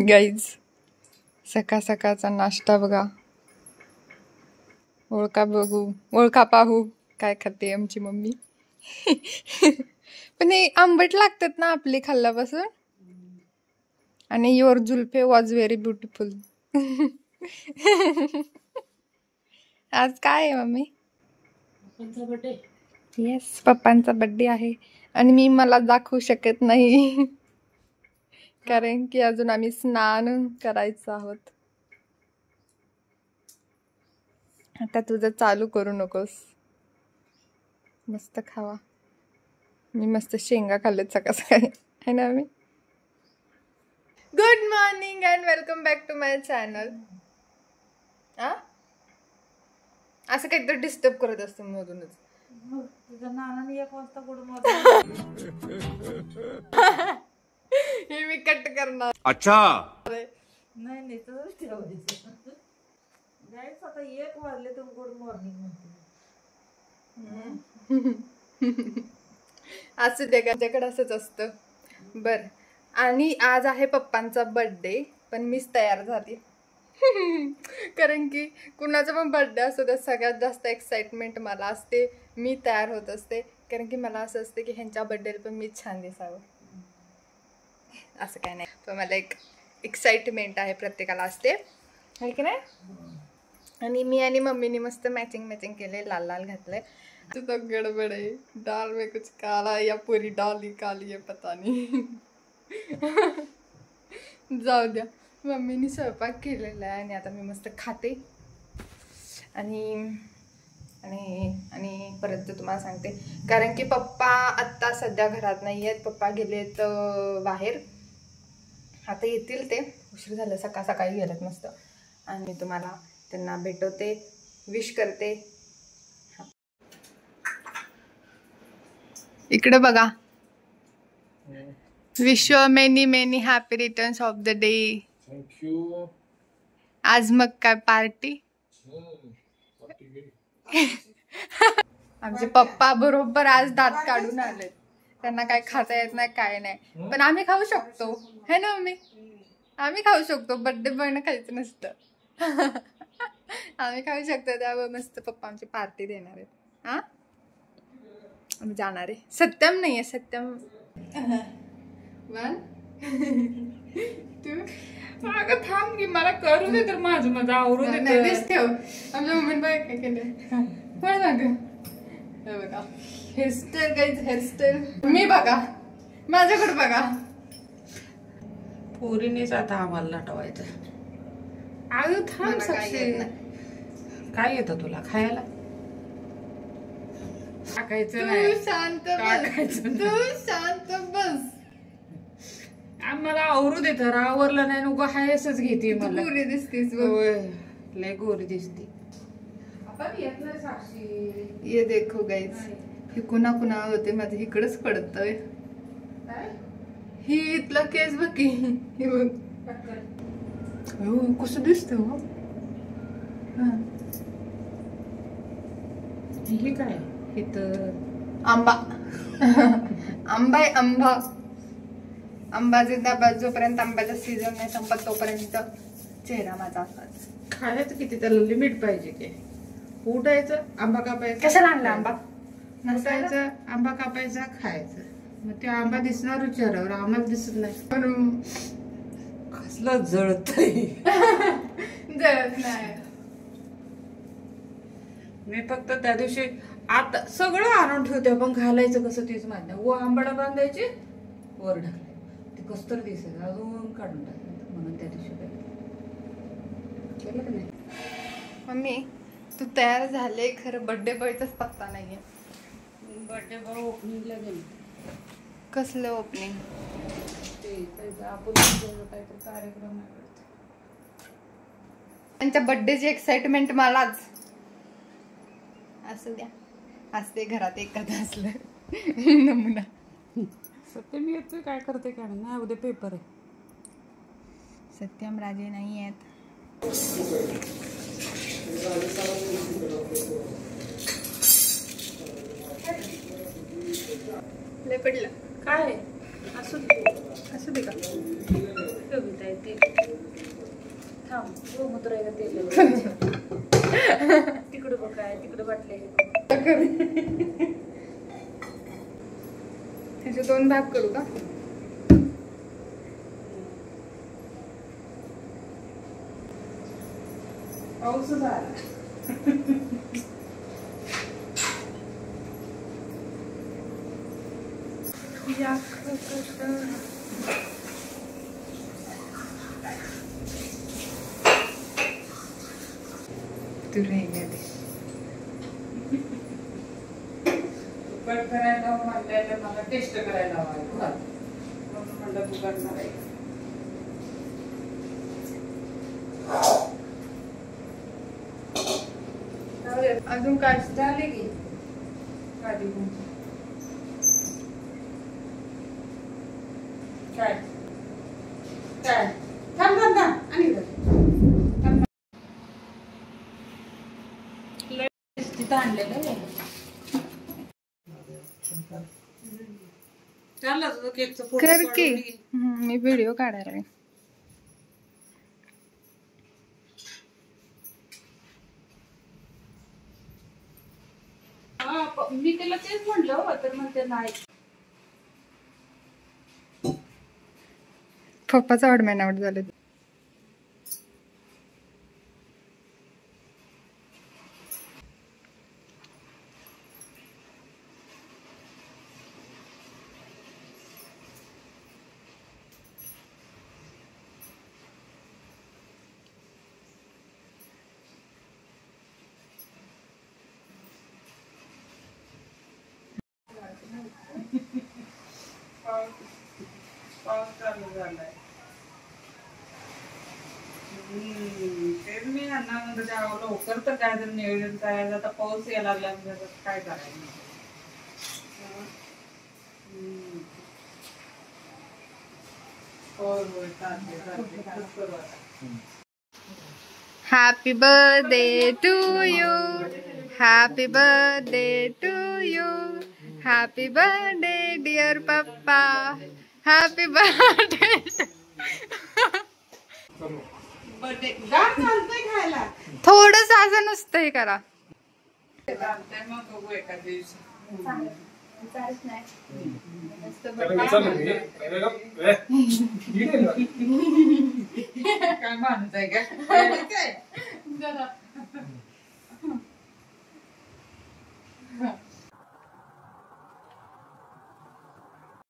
Guys सकाळ सकाळचा नाश्ता बघा. ओळखा बघू, ओळखा पाहू काय खाते आमची मम्मी. पण हे आंबट लागतात ना आपले खाल्ल्यापासून. आणि your Julfe was very beautiful. आज काय आहे मम्मी? येस, पप्पांचा बर्थडे आहे आणि मी मला दाखवू शकत नाही कारण की अजून आम्ही स्नान करायचं आहोत. आता तुझं चालू करू नकोस. मस्त खावा. मी मस्त शेंगा खाल्लेत सकाळ सकाळी आहे ना मी. Good morning and welcome back to my channel. असं काहीतरी डिस्टर्ब करत असतो मधूनच. हे मी कट करणार. अच्छा नाही नाही तसंच ठेवायचं. गाईस आता 1 वाजले तर गुड मॉर्निंग म्हणते. असं त्याच्याकडे असंच असतं. बर, आणि आज आहे पप्पांचा बर्थडे पण मीच तयार झाली. कारण की कुणाचा पण बर्थडे असतो तर सगळ्यात जास्त एक्साइटमेंट मला असते. मी तयार होत असते कारण की मला असं असते की ह्यांच्या बर्थडेला पण मीच छान दिसावं. असं काय नाही, पण मला एक एक्साइटमेंट आहे, प्रत्येकाला असते आहे की नाही. आणि मी आणि मम्मीने मस्त मॅचिंग केले, लाल लाल घातलंय. तो गडबड आहे. डाल में कुछ काला या पूरी डाल ही काली है पता नहीं. जाऊ द्या, मम्मीने स्वयंपाक केलेला आहे आणि आता मी मस्त खाते. आणि आणि आणि परत तुम्हाला सांगते कारण की पप्पा आत्ता सध्या घरात नाही आहेत. पप्पा गेलेत बाहेर, आता येतील ते. उशीर झालं, सकाळ सकाळी गेलेत मस्त. आणि तुम्हाला त्यांना भेटवते, विश करते. इकडे बघा. Wish you many many happy returns of the day. Thank you. आज मग काय पार्टी? आमचे पप्पा बरोबर आज दात काढून आलेत. त्यांना काय खाता येत नाही, काय नाही, पण आम्ही खाऊ शकतो है ना मम्मी. आम्ही खाऊ शकतो. बर्थडे बॉयनं खायचं नसतं. आम्ही खाऊ शकतो. त्यामुळे मस्त पप्पा आमची पार्टी देणार आहेत. हा, आम्ही जाणार आहे. सत्यम नाही आहे, सत्यम. 1 2. अगं थांब की, मला करू दे तर माझं आवरू दे. दिस ठेव. आमच्या मम्मीने बाय काय केलं हे बघा. हेअरस्टाईल काहीच, हेअरस्टाईल मी बघा, माझ्याकडे बघा. पोरीनेच आता आम्हाला नटवायचं. अगं थांब साक्षी, काय येतं तुला खायला? टाकायचं नाही. शांत बस, तू शांत बस. आम्हाला आवरू दे तर. आवरलं नाही नको हाय असंच घेते. मला गोरी दिसतीस. लय गोरी दिसते. ये देखो गाईज, हे कुणा कुणा होते माझं इकडंच पडतंय. ही इथला केस बघ की, हे बघ कसं दिसत. हे काय इथं? आंबा. आंबा आहे, आंबा. आंबा जोपर्यंत आंब्याचा सीझन नाही संपत तोपर्यंत चेहरा माझा असाच. खायचं किती, त्याला लिमिट पाहिजे की. उठायचं, आंबा कापायचा. कशाला आणला आंबा? नसायचं, आंबा कापायचा, खायचं. मग ते आंबा दिसणार चेहऱ्यावर, आम्हाला दिसत नाही. पण कसलं जळतंय. जळत नाही. मी फक्त त्या दिवशी आता सगळं आणून ठेवते, पण घालायचं कसं तेच माहित नाही. व आंबाडा बांधायचे, वर ढाकले, ते कसं तर दिसायचं, अजून काढून टाकायचं. म्हणून त्या दिवशी केलं का नाही. मम्मी तू तयार झाले, खरं बर्थडे बॉयचाच पत्ता नाहीये. बर्थडे बॉय ओपनिंगला गेलो. कसलं ओपनिंग? ते आपण काहीतरी कार्यक्रम आहे. त्यांच्या बर्थडेची एक्साइटमेंट मलाच. असू द्या, असते घरात एखादं असलं नमुना. सत्यम येतोय, काय करते काय नाही. उद्या पेपर आहे. सत्यम राजे नाही आहेत. लय पडलं काय असू दे का? कविता येते. आहे का तेल तिकडे बघ काय तिकडे वाटले ह्याचे 2 भाग करू का? पाऊस झाला कट करायला म्हटलं मला टेस्ट करायला हवा म्हणून म्हटलं तू करणार आहे अजून काय झाले की काय काय काय थांब थांब थांब आणि तिथं आणलेलं आहे चालला तुझं केकचं फोटो कर की. मी व्हिडिओ काढायला आहे. मी त्याला तेच म्हटलं तर म्हणते नाही पप्पाचं ऑड मॅन आउट झालं. पाऊस चालू झालाय तेच मी यांना म्हणजे लवकर तर काय जर नियोजन करायचं आता पाऊस यायला लागला म्हणजे काय करायचं होय चालते happy birthday to you. Happy birthday to you. Happy birthday dear पप्पा. Happy birthday. थोडस असं नुसतं हे करा. मग बघू एका दिवशी काय माणूस आहे का